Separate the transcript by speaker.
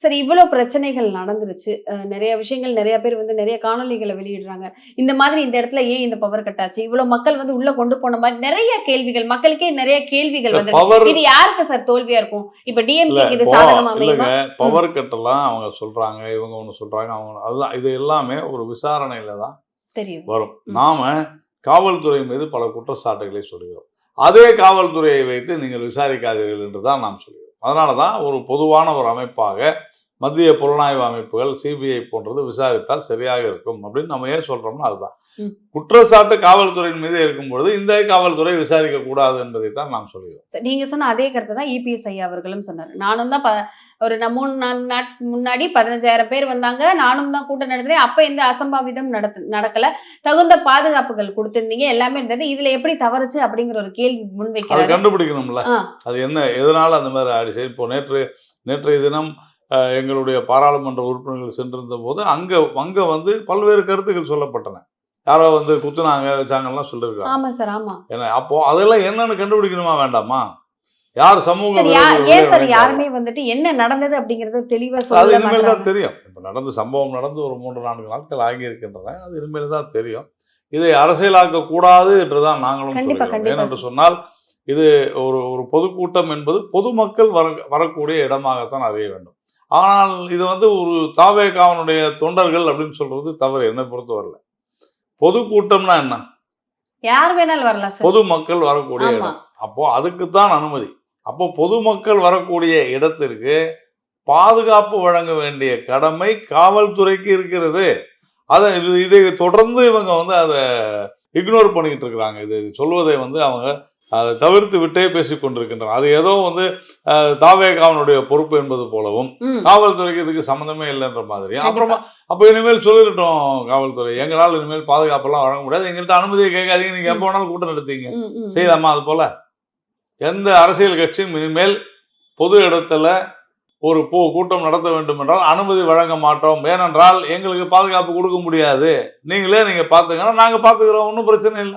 Speaker 1: சரி, இவ்வளோ பிரச்சனைகள் நடந்துருச்சு. நெறைய விஷயங்கள் நெறைய பேர் வந்து நெறைய காணொளிகள வெளியிடுறாங்க. இந்த மாதிரி இந்த இடத்துல ஏன் இந்த பவர் கட் ஆச்சு? இவ்வளோ மக்கள் வந்து உள்ள கொண்டு போன மாரி நெறைய கேள்விகள். மக்களுக்கே நெறைய கேள்விகள் வந்திருக்கு.
Speaker 2: பவர்
Speaker 1: இது யாருக்கு சார் தோல்வியா இருக்கும்? இப்ப
Speaker 2: இல்ல
Speaker 1: டிஎம்கேக்கு இது
Speaker 2: இப்போ
Speaker 1: சாதகமா
Speaker 2: இல்லங்க.
Speaker 1: அமையுமா? ம்.
Speaker 2: பவர் கட்டெல்லாம் அவங்க சொல்றாங்க. இவங்க ஒண்ணு சொல்றாங்க. அவங்க அதுதான். இது எல்லாமே ஒரு விசாரணையில தான்
Speaker 1: தெரியும்.
Speaker 2: வரும்.
Speaker 1: ம்.
Speaker 2: நாம காவல்துறை மீது பல குற்றச்சாட்டுகளை சொல்கிறோம். அதே காவல்துறையை வைத்து நீங்கள் விசாரிக்காதீர்கள் என்று தான் நாம் சொல்கிறோம். அதனால தான் ஒரு பொதுவான ஒரு அமைப்பாக மத்திய புலனாய்வு அமைப்புகள், சிபிஐ போன்றது விசாரித்தால் சரியாக இருக்கும் அப்படின்னு நம்ம ஏன் சொல்றோம்னா அதுதான்.
Speaker 1: ம்.
Speaker 2: குற்றச்சாட்டு காவல்துறையின் மீது இருக்கும்பொழுது இந்த காவல்துறை விசாரிக்க கூடாது என்பதை தான் நாம் சொல்கிறோம்.
Speaker 1: நீங்க சொன்ன அதே கருத்த தான் இபிஎஸ் ஐயா அவர்களும் சொன்னாரு. நானும் தான் ஒரு 3, 4 நாட்களுக்கு முன்னாடி 15,000 பேர் வந்தாங்க. நானும் தான் கூட்டம் நடத்துறேன். அப்ப எந்த அசம்பாவிதம் நடக்கல. தகுந்த பாதுகாப்புகள் குடுத்திருந்தீங்க. எல்லாமே இருந்தது. இதுல எப்படி தவறுச்சு அப்படிங்கிற ஒரு கேள்வி
Speaker 2: அத
Speaker 1: முன்வைக்கிறாரு.
Speaker 2: கண்டுபிடிக்கணும்ல.
Speaker 1: ஆ.
Speaker 2: அது என்ன எதனால அந்த மாரி ஆயிடுச்சு? இப்போ நேற்றைய தினம் எங்களுடைய பாராளுமன்ற உறுப்பினர்கள் சென்றிருந்தபோது, அங்க வந்து பல்வேறு கருத்துக்கள் சொல்லப்பட்டன. யாரோ வந்து குத்துனாங்க, வச்சாங்கன்லாம் சொல்லியிருக்காங்க.
Speaker 1: ஆமா சார். ஆமா.
Speaker 2: ஏன்னா அப்போ அதெல்லாம் என்னன்னு கண்டுபிடிக்கணுமா வேண்டாமா? யார் சமூக
Speaker 1: சரி,
Speaker 2: விரோதிகள் உள்ளே
Speaker 1: ஏன் சார்
Speaker 2: நுழைந்தார்கள்?
Speaker 1: யாருமே வந்துட்டு என்ன நடந்தது அப்படிங்கறத தெளிவா
Speaker 2: அது
Speaker 1: சொல்ல
Speaker 2: இனிமேல் தான்
Speaker 1: மாட்றாங்க.
Speaker 2: தெரியும். இப்ப சம்பவம் நடந்து ஒரு 3, 4 நாட்கள் ஆகியிருக்கின்றன. அது இனிமேல் தான் தெரியும். இதை அரசியலாக்க கூடாது என்று தான் நாங்களும்
Speaker 1: கண்டிப்பா,
Speaker 2: சொல்கிறோம்.
Speaker 1: கண்டிப்பா
Speaker 2: ஏனென்று
Speaker 1: சார்.
Speaker 2: சொன்னால், இது ஒரு பொதுக்கூட்டம் என்பது பொதுமக்கள் வரக்கூடிய இடமாகத்தான் அறிய வேண்டும். ஆனால் இது வந்து ஒரு தாவேகாவினுடைய தொண்டர்கள் அப்படின்னு சொல்றது தவறு என்னை பொறுத்தவரையில. பொதுக்கூட்டம்னா என்ன?
Speaker 1: யார் வேணாலும் வரலாம் சார்.
Speaker 2: பொதுமக்கள் வரக்கூடிய
Speaker 1: ஆமா.
Speaker 2: இடம். அப்போ அதுக்கு தான் அனுமதி. அப்போ பொதுமக்கள் வரக்கூடிய இடத்திற்கு பாதுகாப்பு வழங்க வேண்டிய கடமை காவல்துறைக்கு இருக்கிறது. இதை தொடர்ந்து இவங்க வந்து அத இக்னோர் பண்ணிட்டு இருக்கிறாங்க. இது சொல்வதை வந்து அவங்க அதை தவிர்த்து விட்டே பேசிக் கொண்டிருக்கின்றனர். அது ஏதோ வந்து தாவேகாவினுடைய பொறுப்பு என்பது போலவும்,
Speaker 1: ம்.
Speaker 2: காவல்துறைக்கு இதுக்கு சம்மந்தமே இல்லைன்ற மாதிரி.
Speaker 1: கண்டிப்பா.
Speaker 2: அப்புறமா அப்ப இனிமேல் சொல்லிடட்டும் காவல்துறை. எங்களால இனிமேல் பாதுகாப்பெல்லாம் வழங்க முடியாது. எங்கள்ட்ட அனுமதியை கேட்காதீங்க. நீங்க எப்ப
Speaker 1: ம்.
Speaker 2: வேணாலும் கூட்டம் நடத்தீங்க.
Speaker 1: ம். ம். ம்.
Speaker 2: செய்யலாமா அது போல? எந்த அரசியல் கட்சியும் இனிமேல் பொது இடத்துல ஒரு கூட்டம் நடத்த வேண்டும் என்றால் அனுமதி வழங்க மாட்டோம். ஏனென்றால் எங்களுக்கு பாதுகாப்பு கொடுக்க முடியாது. நீங்க பார்த்துக்கங்கன்னா நாங்க பார்த்துக்கிறோம். ஒன்றும் பிரச்சனை இல்லை.